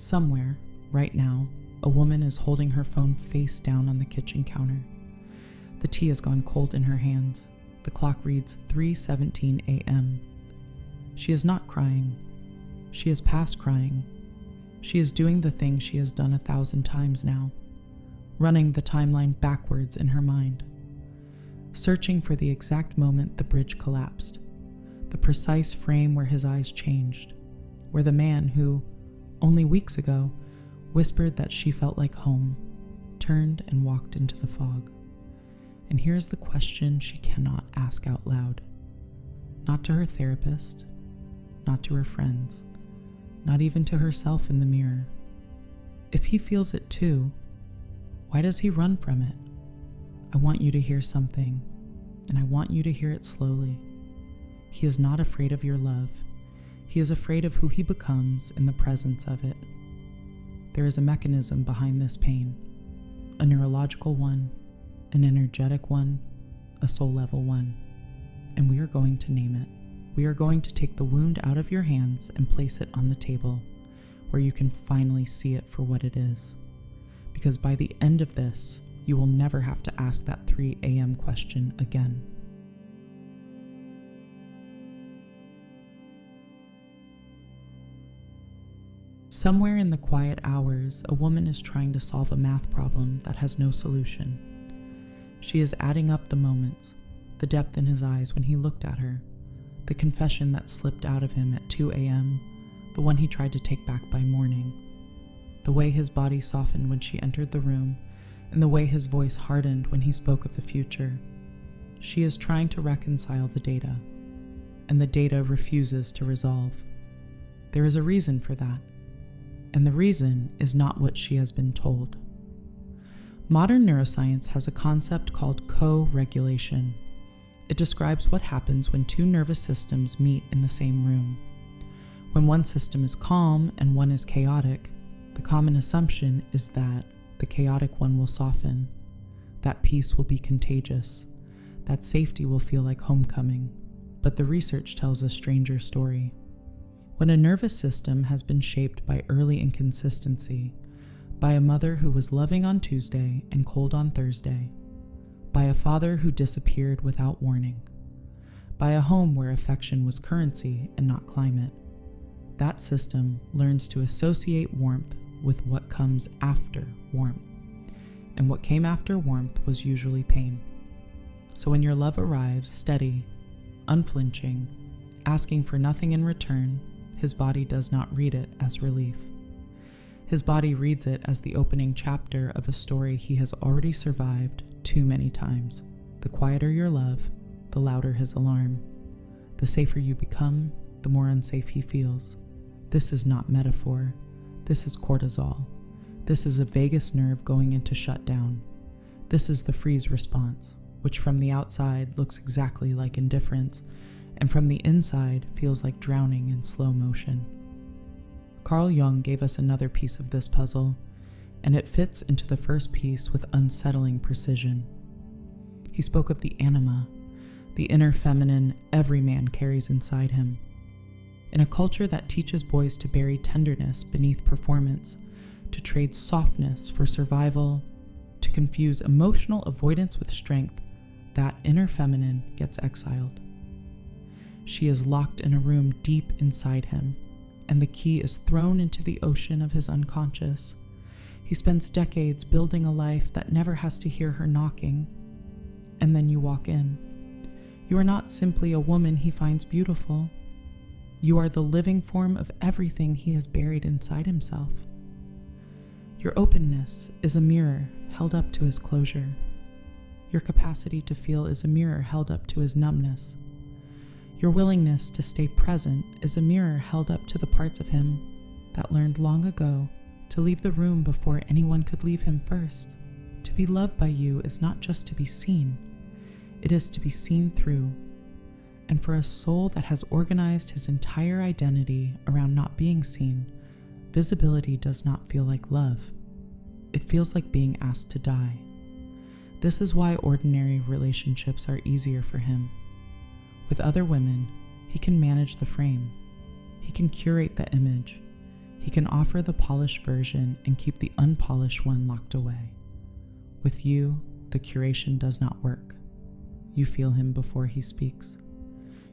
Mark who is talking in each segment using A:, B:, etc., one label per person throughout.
A: Somewhere, right now, a woman is holding her phone face down on the kitchen counter. The tea has gone cold in her hands. The clock reads 3:17 a.m. She is not crying. She is past crying. She is doing the thing she has done 1,000 times now, running the timeline backwards in her mind, searching for the exact moment the bridge collapsed, the precise frame where his eyes changed, where the man who, only weeks ago, whispered that she felt like home, turned and walked into the fog. And here's the question she cannot ask out loud. Not to her therapist, not to her friends, not even to herself in the mirror. If he feels it too, why does he run from it? I want you to hear something, and I want you to hear it slowly. He is not afraid of your love. He is afraid of who he becomes in the presence of it. There is a mechanism behind this pain, a neurological one, an energetic one, a soul level one, and we are going to name it. We are going to take the wound out of your hands and place it on the table where you can finally see it for what it is. Because by the end of this, you will never have to ask that 3 a.m. question again. Somewhere in the quiet hours, a woman is trying to solve a math problem that has no solution. She is adding up the moments, the depth in his eyes when he looked at her, the confession that slipped out of him at 2 a.m., the one he tried to take back by morning, the way his body softened when she entered the room, and the way his voice hardened when he spoke of the future. She is trying to reconcile the data, and the data refuses to resolve. There is a reason for that, and the reason is not what she has been told. Modern neuroscience has a concept called co-regulation. It describes what happens when two nervous systems meet in the same room. When one system is calm and one is chaotic, the common assumption is that the chaotic one will soften, that peace will be contagious, that safety will feel like homecoming. But the research tells a stranger story. When a nervous system has been shaped by early inconsistency, by a mother who was loving on Tuesday and cold on Thursday, by a father who disappeared without warning, by a home where affection was currency and not climate, that system learns to associate warmth with what comes after warmth. And what came after warmth was usually pain. So when your love arrives steady, unflinching, asking for nothing in return, his body does not read it as relief. His body reads it as the opening chapter of a story he has already survived too many times. The quieter your love, the louder his alarm. The safer you become, the more unsafe he feels. This is not metaphor. This is cortisol. This is a vagus nerve going into shutdown. This is the freeze response, which from the outside looks exactly like indifference, and from the inside feels like drowning in slow motion. Carl Jung gave us another piece of this puzzle, and it fits into the first piece with unsettling precision. He spoke of the anima, the inner feminine every man carries inside him. In a culture that teaches boys to bury tenderness beneath performance, to trade softness for survival, to confuse emotional avoidance with strength, that inner feminine gets exiled. She is locked in a room deep inside him, and the key is thrown into the ocean of his unconscious. He spends decades building a life that never has to hear her knocking. And then you walk in. You are not simply a woman he finds beautiful. You are the living form of everything he has buried inside himself. Your openness is a mirror held up to his closure. Your capacity to feel is a mirror held up to his numbness. Your willingness to stay present is a mirror held up to the parts of him that learned long ago to leave the room before anyone could leave him first. To be loved by you is not just to be seen, it is to be seen through. And for a soul that has organized his entire identity around not being seen, visibility does not feel like love. It feels like being asked to die. This is why ordinary relationships are easier for him. With other women, he can manage the frame. He can curate the image. He can offer the polished version and keep the unpolished one locked away. With you, the curation does not work. You feel him before he speaks.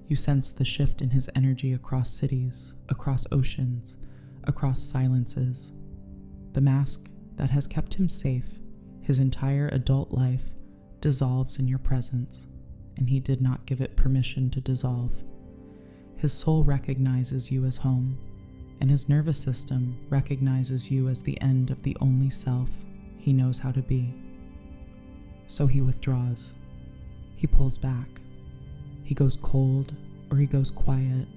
A: You sense the shift in his energy across cities, across oceans, across silences. The mask that has kept him safe his entire adult life dissolves in your presence, and he did not give it permission to dissolve. His soul recognizes you as home, and his nervous system recognizes you as the end of the only self he knows how to be. So he withdraws. He pulls back. He goes cold, or he goes quiet,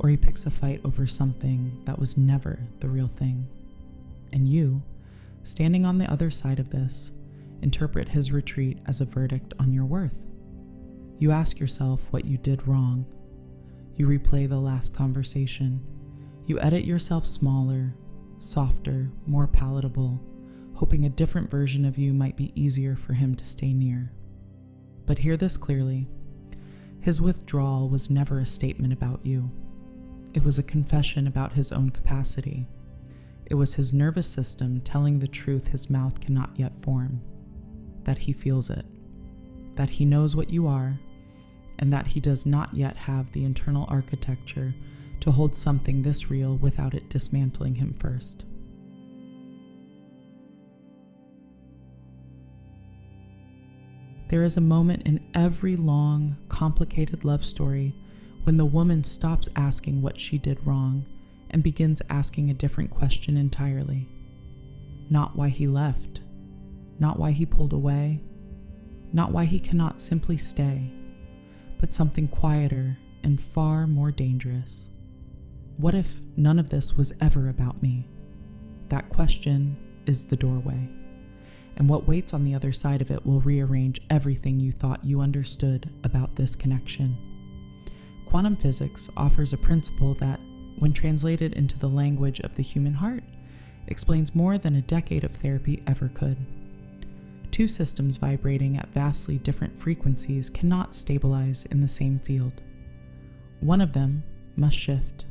A: or he picks a fight over something that was never the real thing. And you, standing on the other side of this, interpret his retreat as a verdict on your worth. You ask yourself what you did wrong. You replay the last conversation. You edit yourself smaller, softer, more palatable, hoping a different version of you might be easier for him to stay near. But hear this clearly. His withdrawal was never a statement about you. It was a confession about his own capacity. It was his nervous system telling the truth his mouth cannot yet form, that he feels it, that he knows what you are, and that he does not yet have the internal architecture to hold something this real without it dismantling him first. There is a moment in every long, complicated love story when the woman stops asking what she did wrong and begins asking a different question entirely. Not why he left, not why he pulled away, not why he cannot simply stay, but something quieter and far more dangerous. What if none of this was ever about me? That question is the doorway, and what waits on the other side of it will rearrange everything you thought you understood about this connection. Quantum physics offers a principle that, when translated into the language of the human heart, explains more than a decade of therapy ever could. Two systems vibrating at vastly different frequencies cannot stabilize in the same field. One of them must shift.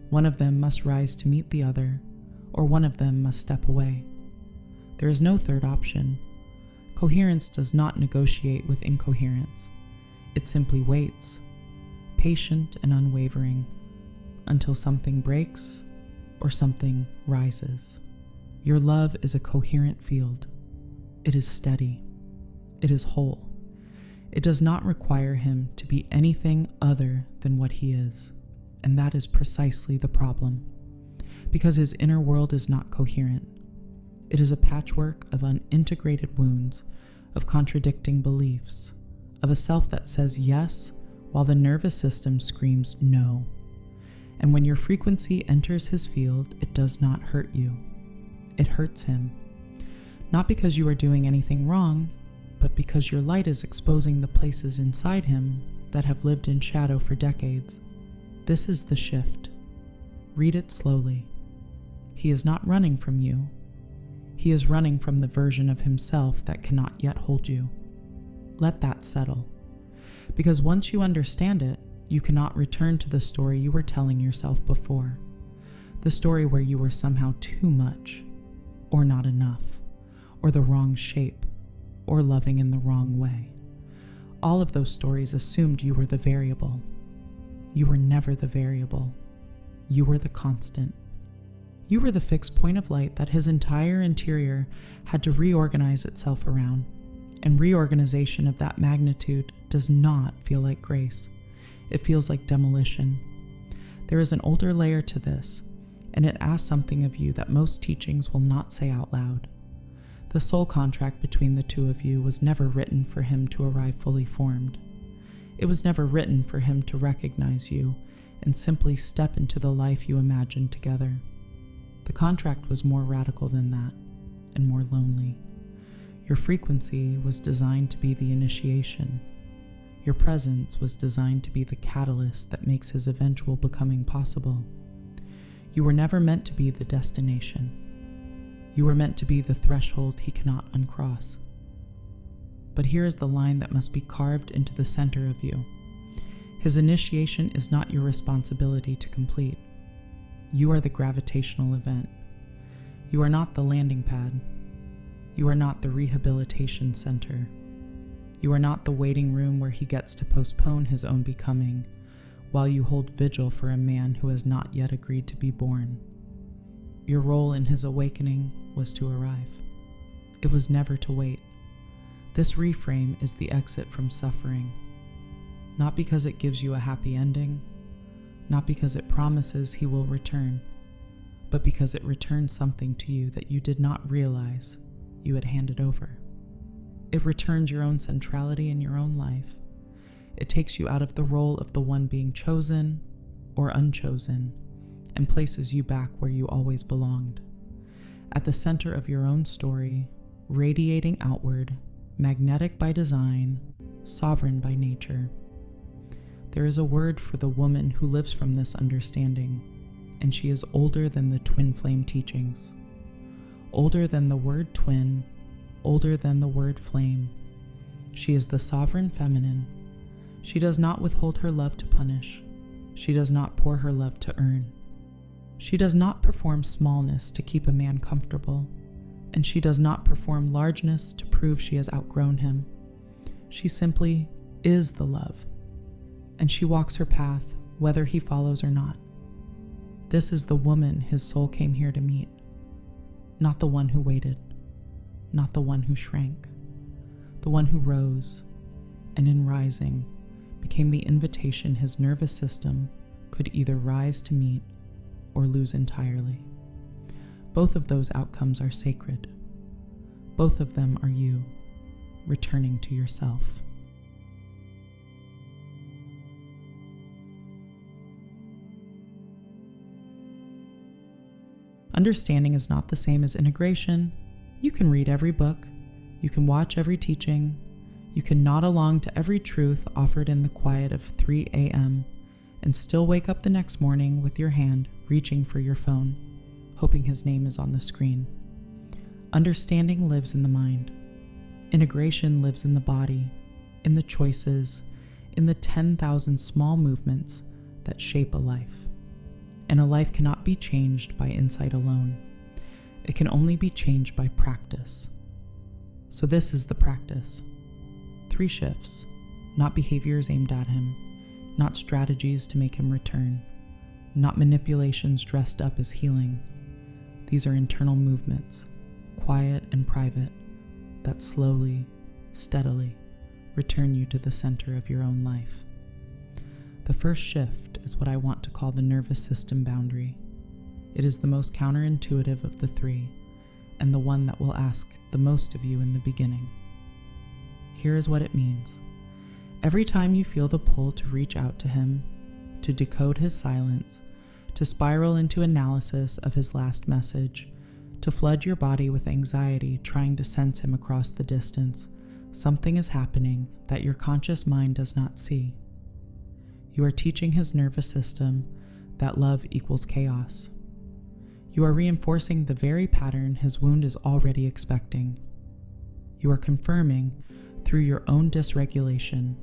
A: One of them must rise to meet the other, or one of them must step away. There is no third option. Coherence does not negotiate with incoherence. It simply waits, patient and unwavering, until something breaks or something rises. Your love is a coherent field. It is steady. It is whole. It does not require him to be anything other than what he is. And that is precisely the problem, because his inner world is not coherent. It is a patchwork of unintegrated wounds, of contradicting beliefs, of a self that says yes while the nervous system screams no. And when your frequency enters his field, it does not hurt you. It hurts him. Not because you are doing anything wrong, but because your light is exposing the places inside him that have lived in shadow for decades. This is the shift. Read it slowly. He is not running from you. He is running from the version of himself that cannot yet hold you. Let that settle. Because once you understand it, you cannot return to the story you were telling yourself before. The story where you were somehow too much, or not enough, or the wrong shape, or loving in the wrong way. All of those stories assumed you were the variable. You were never the variable. You were the constant. You were the fixed point of light that his entire interior had to reorganize itself around. And reorganization of that magnitude does not feel like grace. It feels like demolition. There is an older layer to this, and it asks something of you that most teachings will not say out loud. The soul contract between the two of you was never written for him to arrive fully formed. It was never written for him to recognize you and simply step into the life you imagined together. The contract was more radical than that, and more lonely. Your frequency was designed to be the initiation. Your presence was designed to be the catalyst that makes his eventual becoming possible. You were never meant to be the destination. You were meant to be the threshold he cannot uncross. But here is the line that must be carved into the center of you. His initiation is not your responsibility to complete. You are the gravitational event. You are not the landing pad. You are not the rehabilitation center. You are not the waiting room where he gets to postpone his own becoming while you hold vigil for a man who has not yet agreed to be born. Your role in his awakening was to arrive. It was never to wait. This reframe is the exit from suffering. Not because it gives you a happy ending, not because it promises he will return, but because it returns something to you that you did not realize you had handed over. It returns your own centrality in your own life. It takes you out of the role of the one being chosen or unchosen and places you back where you always belonged, at the center of your own story, radiating outward, magnetic by design, sovereign by nature. There is a word for the woman who lives from this understanding, and she is older than the twin flame teachings, older than the word twin, older than the word flame. She is the sovereign feminine. She does not withhold her love to punish. She does not pour her love to earn. She does not perform smallness to keep a man comfortable, and she does not perform largeness to prove she has outgrown him. She simply is the love, and she walks her path whether he follows or not. This is the woman his soul came here to meet, not the one who waited, not the one who shrank, the one who rose, and in rising became the invitation his nervous system could either rise to meet or lose entirely. Both of those outcomes are sacred. Both of them are you, returning to yourself. Understanding is not the same as integration. You can read every book, you can watch every teaching, you can nod along to every truth offered in the quiet of 3 a.m. and still wake up the next morning with your hand reaching for your phone, hoping his name is on the screen. Understanding lives in the mind. Integration lives in the body, in the choices, in the 10,000 small movements that shape a life. And a life cannot be changed by insight alone. It can only be changed by practice. So this is the practice. 3 shifts, not behaviors aimed at him, not strategies to make him return, not manipulations dressed up as healing. These are internal movements, quiet and private, that slowly, steadily return you to the center of your own life. The first shift is what I want to call the nervous system boundary. It is the most counterintuitive of the 3, and the one that will ask the most of you in the beginning. Here is what it means. Every time you feel the pull to reach out to him, to decode his silence, to spiral into analysis of his last message, to flood your body with anxiety trying to sense him across the distance, something is happening that your conscious mind does not see. You are teaching his nervous system that love equals chaos. You are reinforcing the very pattern his wound is already expecting. You are confirming, through your own dysregulation,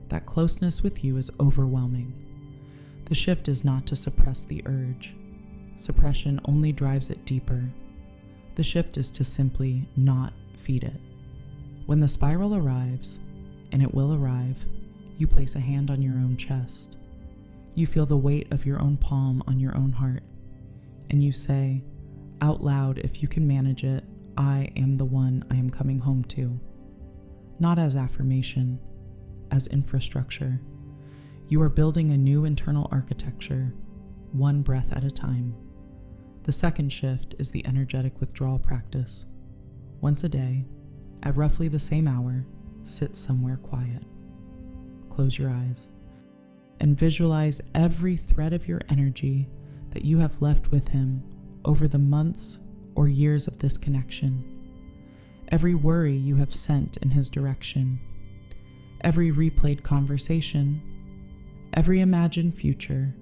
A: that closeness with you is overwhelming. The shift is not to suppress the urge. Suppression only drives it deeper. The shift is to simply not feed it. When the spiral arrives, and it will arrive, you place a hand on your own chest. You feel the weight of your own palm on your own heart, and you say, out loud, if you can manage it, I am the one I am coming home to. Not as affirmation, as infrastructure. You are building a new internal architecture, one breath at a time. The second shift is the energetic withdrawal practice. Once a day, at roughly the same hour, sit somewhere quiet. Close your eyes and visualize every thread of your energy that you have left with him over the months or years of this connection. Every worry you have sent in his direction, every replayed conversation, every imagined future,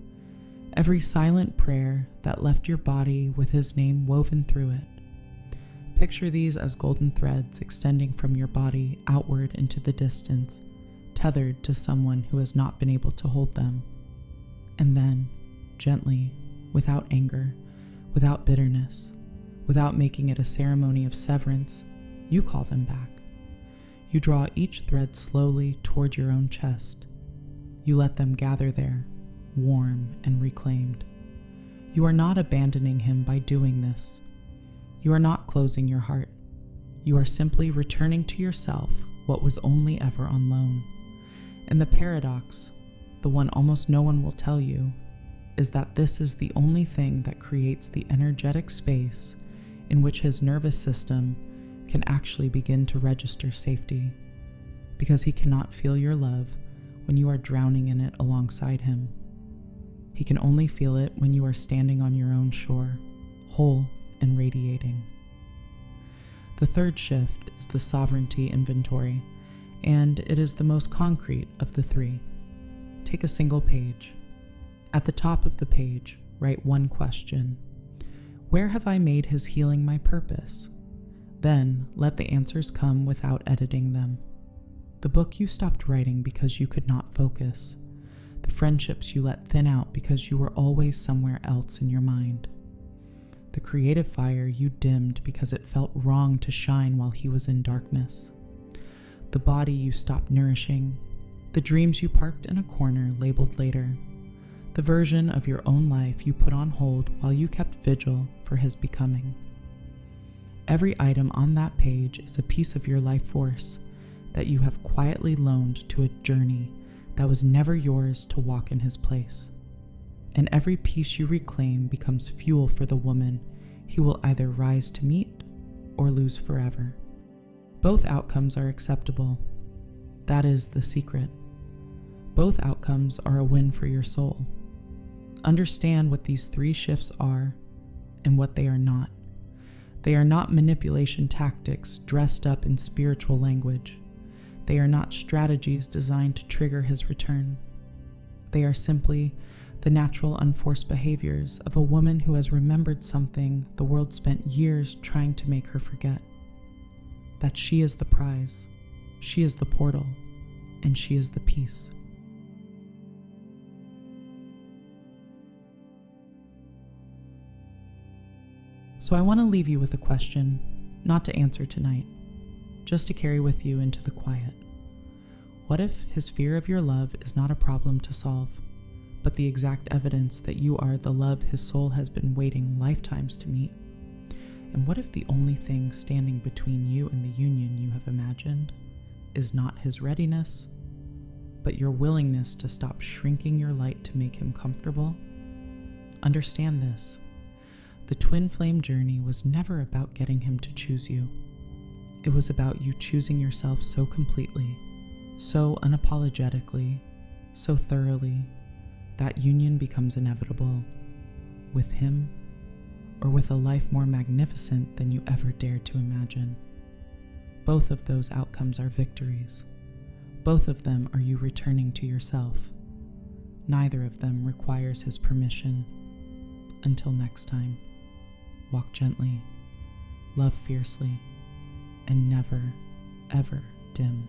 A: every silent prayer that left your body with his name woven through it. Picture these as golden threads extending from your body outward into the distance, tethered to someone who has not been able to hold them. And then, gently, without anger, without bitterness, without making it a ceremony of severance, you call them back. You draw each thread slowly toward your own chest. You let them gather there, warm and reclaimed. You are not abandoning him by doing this. You are not closing your heart. You are simply returning to yourself what was only ever on loan. And the paradox, the one almost no one will tell you, is that this is the only thing that creates the energetic space in which his nervous system can actually begin to register safety, because he cannot feel your love when you are drowning in it alongside him. He can only feel it when you are standing on your own shore, whole and radiating. The third shift is the sovereignty inventory, and it is the most concrete of the three. Take a single page. At the top of the page, write one question. Where have I made his healing my purpose? Then let the answers come without editing them. The book you stopped writing because you could not focus. The friendships you let thin out because you were always somewhere else in your mind. The creative fire you dimmed because it felt wrong to shine while he was in darkness. The body you stopped nourishing. The dreams you parked in a corner labeled later. The version of your own life you put on hold while you kept vigil for his becoming. Every item on that page is a piece of your life force that you have quietly loaned to a journey that was never yours to walk in his place. And every piece you reclaim becomes fuel for the woman he will either rise to meet or lose forever. Both outcomes are acceptable. That is the secret. Both outcomes are a win for your soul. Understand what these three shifts are and what they are not. They are not manipulation tactics dressed up in spiritual language. They are not strategies designed to trigger his return. They are simply the natural unforced behaviors of a woman who has remembered something the world spent years trying to make her forget. That she is the prize, she is the portal, and she is the peace. So I want to leave you with a question, not to answer tonight, just to carry with you into the quiet. What if his fear of your love is not a problem to solve, but the exact evidence that you are the love his soul has been waiting lifetimes to meet? And what if the only thing standing between you and the union you have imagined is not his readiness, but your willingness to stop shrinking your light to make him comfortable? Understand this. The twin flame journey was never about getting him to choose you. It was about you choosing yourself so completely, so unapologetically, so thoroughly, that union becomes inevitable, with him or with a life more magnificent than you ever dared to imagine. Both of those outcomes are victories. Both of them are you returning to yourself. Neither of them requires his permission. Until next time, walk gently, love fiercely, and never, ever dim.